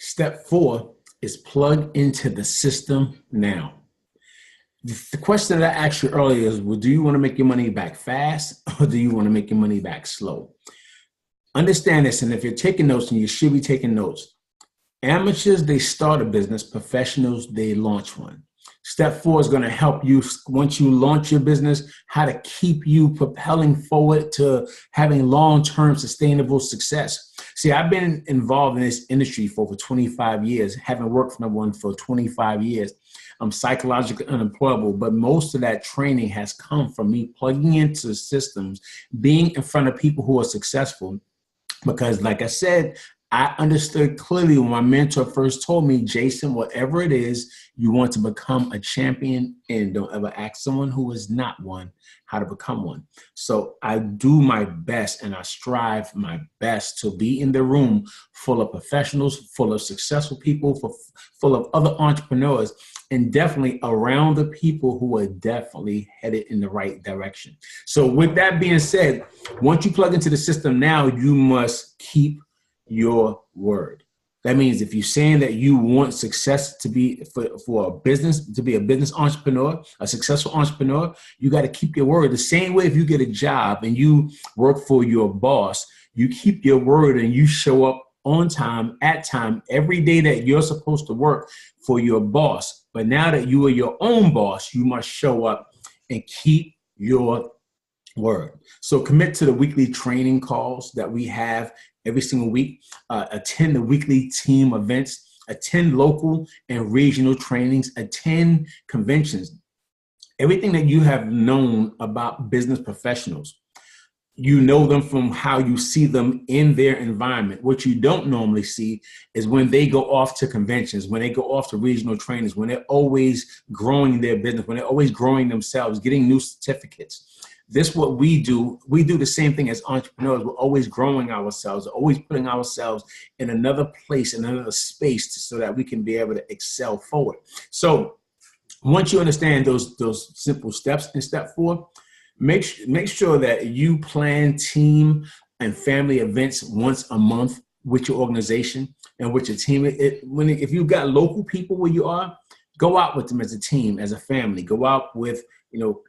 Step 4 is plug into the system now. The question that I asked you earlier is, well, do you want to make your money back fast or do you want to make your money back slow? Understand this, and if you're taking notes, and you should be taking notes, amateurs, they start a business. Professionals, they launch one. Step 4 is going to help you, once you launch your business, how to keep you propelling forward to having long-term sustainable success. See, I've been involved in this industry for over 25 years, having worked for one for 25 years. I'm psychologically unemployable, but most of that training has come from me plugging into systems, being in front of people who are successful. Because like I said, I understood clearly when my mentor first told me, Jason, whatever it is, you want to become a champion, and don't ever ask someone who is not one how to become one. So I do my best and I strive my best to be in the room full of professionals, full of successful people, full of other entrepreneurs, and definitely around the people who are definitely headed in the right direction. So with that being said, once you plug into the system now, you must keep your word. That means if you're saying that you want success to be for a business, to be a business entrepreneur, a successful entrepreneur, you got to keep your word. The same way if you get a job and you work for your boss, you keep your word and you show up on time, at time, every day that you're supposed to work for your boss. But now that you are your own boss, you must show up and keep your word. So commit to the weekly training calls that we have every single week. Attend the weekly team events, attend local and regional trainings, attend conventions. Everything that you have known about business professionals, you know them from how you see them in their environment. What you don't normally see is when they go off to conventions, when they go off to regional trainings, when they're always growing their business, when they're always growing themselves, getting new certificates. This is what we do. We do the same thing as entrepreneurs. We're always growing ourselves, always putting ourselves in another place, in another space so that we can be able to excel forward. So once you understand those simple steps in step 4, make sure that you plan team and family events once a month with your organization and with your team. If you've got local people where you are, go out with them as a team, as a family. Go out with,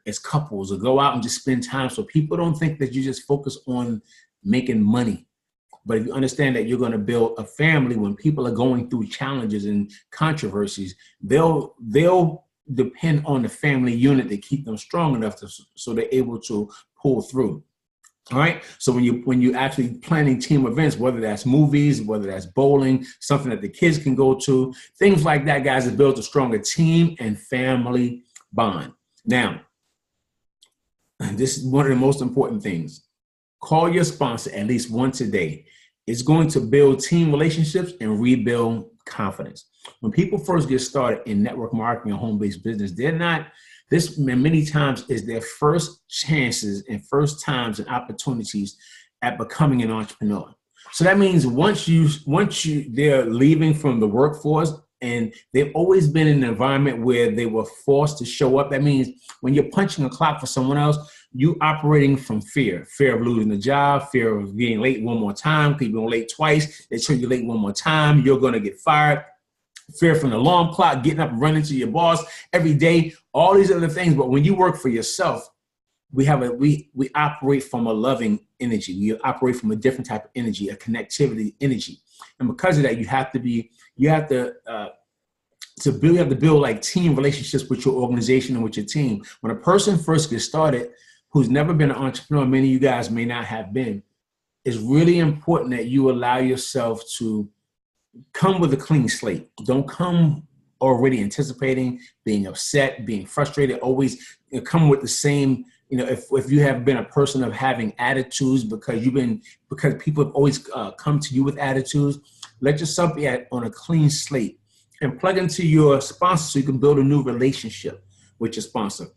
as couples, or go out and just spend time so people don't think that you just focus on making money. But if you understand that you're going to build a family, when people are going through challenges and controversies, they'll depend on the family unit to keep them strong enough so they're able to pull through. All right. So when you actually planning team events, whether that's movies, whether that's bowling, something that the kids can go to, things like that, guys, it builds a stronger team and family bond. Now, this is one of the most important things. Call your sponsor at least once a day. It's going to build team relationships and rebuild confidence. When people first get started in network marketing or home-based business, this many times is their first chances and first times and opportunities at becoming an entrepreneur. So that means once they're leaving from the workforce and they've always been in an environment where they were forced to show up. That means when you're punching a clock for someone else, you operating from fear of losing the job, fear of being late one more time. People are late twice. They turn you late one more time. You're going to get fired. Fear from the alarm clock, getting up and running to your boss every day, all these other things. But when you work for yourself, we operate from a loving energy. We operate from a different type of energy, a connectivity energy. And because of that, you have to build like team relationships with your organization and with your team. When a person first gets started, who's never been an entrepreneur, many of you guys may not have been, it's really important that you allow yourself to come with a clean slate. Don't come already anticipating, being upset, being frustrated. Always come with the same, if you have been a person of having attitudes because people have always come to you with attitudes, let yourself be on a clean slate and plug into your sponsor so you can build a new relationship with your sponsor.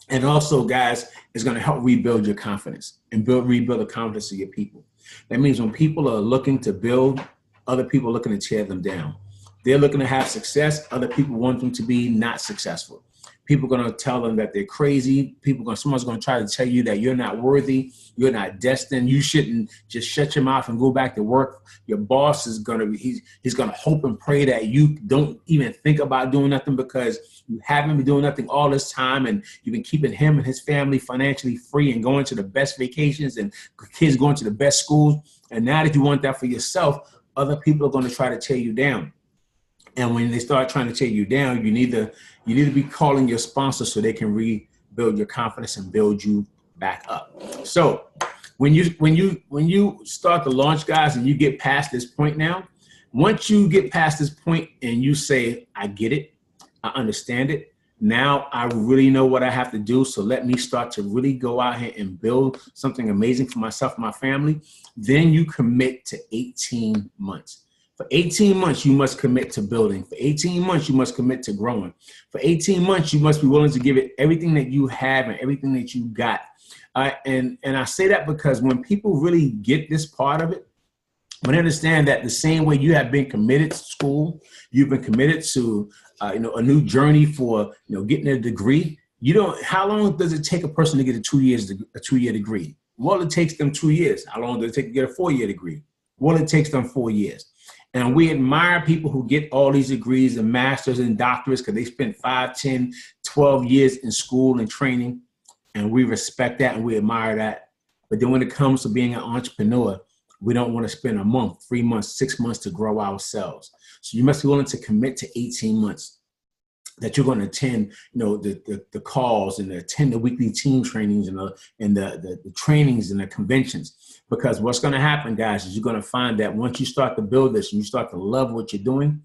And also, guys, it's going to help rebuild your confidence and rebuild the confidence of your people. That means when people are looking to build, other people are looking to tear them down. They're looking to have success. Other people want them to be not successful. People are going to tell them that they're crazy. Someone's going to try to tell you that you're not worthy. You're not destined. You shouldn't just shut your mouth and go back to work. Your boss is going to be, he's going to hope and pray that you don't even think about doing nothing because you haven't been doing nothing all this time. And you've been keeping him and his family financially free and going to the best vacations and kids going to the best schools. And now that you want that for yourself, other people are going to try to tear you down. And when they start trying to tear you down, you need to be calling your sponsor so they can rebuild your confidence and build you back up. So when you start to launch, guys, and you get past this point now, once you get past this point and you say, I get it, I understand it, now I really know what I have to do. So let me start to really go out here and build something amazing for myself and my family. Then you commit to 18 months. For 18 months, you must commit to building. For 18 months, you must commit to growing. For 18 months, you must be willing to give it everything that you have and everything that you got. And I say that because when people really get this part of it, when they understand that the same way you have been committed to school, you've been committed to a new journey for getting a degree. How long does it take a person to get a 2-year degree? Well, it takes them 2 years. How long does it take to get a 4-year degree? Well, it takes them 4 years. And we admire people who get all these degrees and masters and doctorates because they spent 5, 10, 12 years in school and training. And we respect that and we admire that. But then when it comes to being an entrepreneur, we don't want to spend a month, 3 months, 6 months to grow ourselves. So you must be willing to commit to 18 months that you're going to attend, the calls and attend the weekly team trainings and the trainings and the conventions. Because what's going to happen, guys, is you're going to find that once you start to build this and you start to love what you're doing,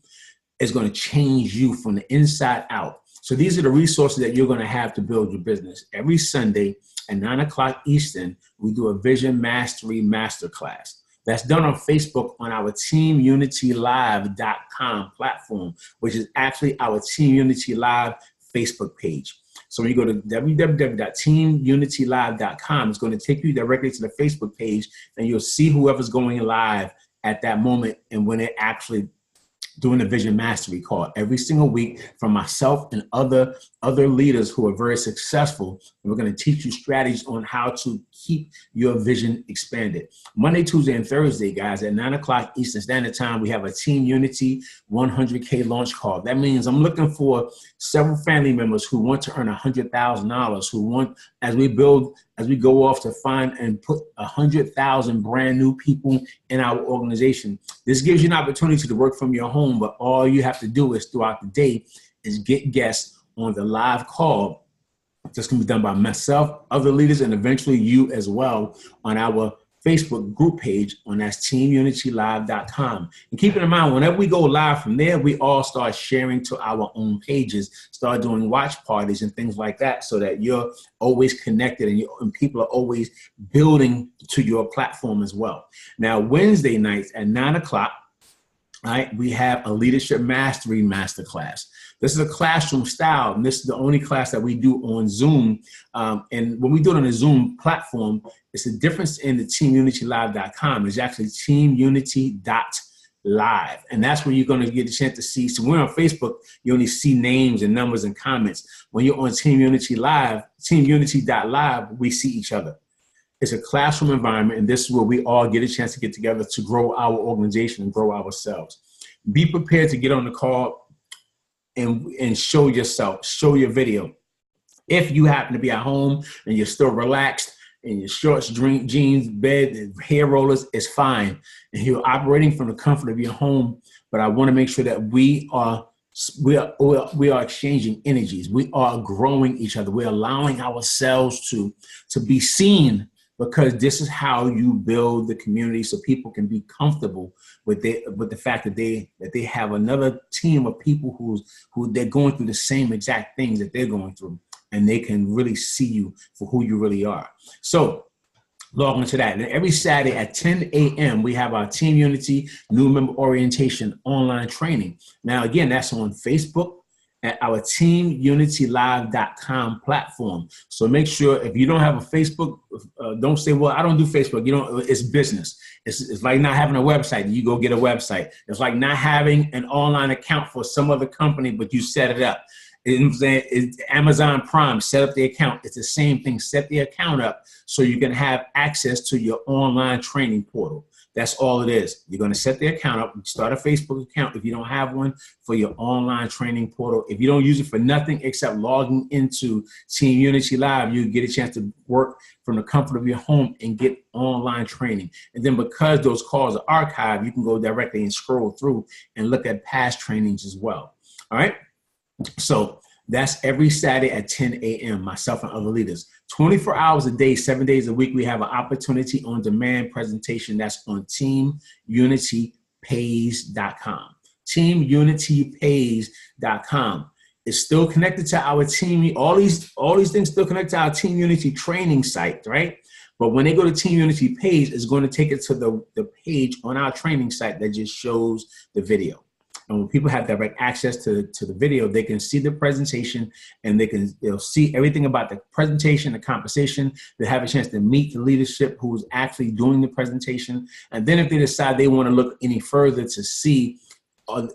it's going to change you from the inside out. So these are the resources that you're going to have to build your business. Every Sunday at 9 o'clock Eastern, we do a Vision Mastery Masterclass. That's done on Facebook on our TeamUnityLive.com platform, which is actually our Team Unity Live Facebook page. So when you go to www.teamunitylive.com, it's going to take you directly to the Facebook page, and you'll see whoever's going live at that moment and when they're actually doing the Vision Mastery call every single week from myself and other leaders who are very successful. And we're going to teach you strategies on how to keep your vision expanded. Monday, Tuesday, and Thursday, guys, at 9 o'clock Eastern Standard Time, we have a Team Unity 100K launch call. That means I'm looking for several family members who want to earn $100,000, who want, as we go off to find and put 100,000 brand new people in our organization. This gives you an opportunity to work from your home, but all you have to do is throughout the day is get guests on the live call. This can be done by myself, other leaders, and eventually you as well on our Facebook group page on that's TeamUnityLive.com. And keep in mind, whenever we go live from there, we all start sharing to our own pages, start doing watch parties and things like that so that you're always connected and people are always building to your platform as well. Now, Wednesday nights at 9 o'clock, right, we have a Leadership Mastery Masterclass. This is a classroom style, and this is the only class that we do on Zoom. And when we do it on a Zoom platform, it's the difference in the TeamUnityLive.com. It's actually TeamUnity.live. And that's where you're going to get a chance to see. So when we're on Facebook, you only see names and numbers and comments. When you're on Team Unity Live, TeamUnity.live, we see each other. It's a classroom environment, and this is where we all get a chance to get together to grow our organization and grow ourselves. Be prepared to get on the call and show yourself, show your video. If you happen to be at home and you're still relaxed in your shorts, jeans, bed, hair rollers, it's fine. And you're operating from the comfort of your home, but I want to make sure that we are exchanging energies. We are growing each other. We're allowing ourselves to be seen, because this is how you build the community so people can be comfortable with the fact that they have another team of people who they're going through the same exact things that they're going through, and they can really see you for who you really are. So log into that. And every Saturday at 10 a.m., we have our Team Unity New Member Orientation online training. Now, again, that's on Facebook at our TeamUnityLive.com platform. So make sure if you don't have a Facebook, don't say, well, I don't do Facebook. It's business. It's like not having a website. You go get a website. It's like not having an online account for some other company, but you set it up. It's Amazon Prime, set up the account. It's the same thing. Set the account up so you can have access to your online training portal. That's all it is. You're going to set the account up, start a Facebook account if you don't have one, for your online training portal. If you don't use it for nothing except logging into Team Unity Live, you get a chance to work from the comfort of your home and get online training. And then because those calls are archived, you can go directly and scroll through and look at past trainings as well. All right. So that's every Saturday at 10 a.m., myself and other leaders. 24 hours a day, 7 days a week, we have an opportunity on demand presentation that's on teamunitypays.com. Teamunitypays.com. It's still connected to our team. All these things still connect to our Team Unity training site, right? But when they go to Team Unity Pays, it's going to take it to the page on our training site that just shows the video. And when people have direct access to the video, they can see the presentation and they'll see everything about the presentation, the conversation. They have a chance to meet the leadership who's actually doing the presentation. And then if they decide they want to look any further to see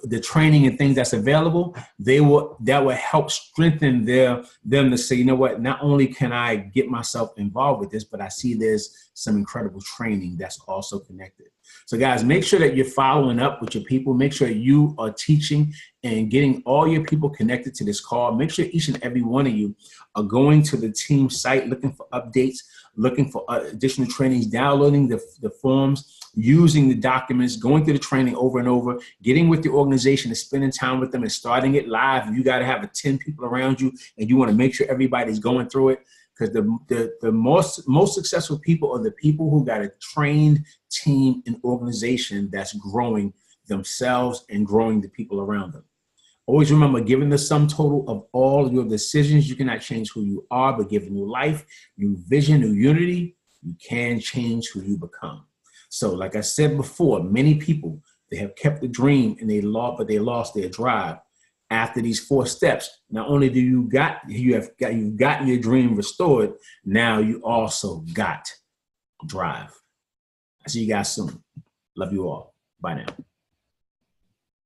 the training and things that's available, that will help strengthen them to say, you know what, not only can I get myself involved with this, but I see there's some incredible training that's also connected. So guys, make sure that you're following up with your people. Make sure you are teaching and getting all your people connected to this call. Make sure each and every one of you are going to the team site, looking for updates, looking for additional trainings, downloading the forms, using the documents, going through the training over and over, getting with the organization and spending time with them and starting it live. You got to have 10 people around you and you want to make sure everybody's going through it. Because the most successful people are the people who got a trained team and organization that's growing themselves and growing the people around them. Always remember, given the sum total of all your decisions, you cannot change who you are, but given new life, new vision, new unity, you can change who you become. So like I said before, many people, they have kept the dream and they lost their drive. After these 4 steps, not only do you've gotten your dream restored, now you also got drive. I'll see you guys soon. Love you all. Bye now.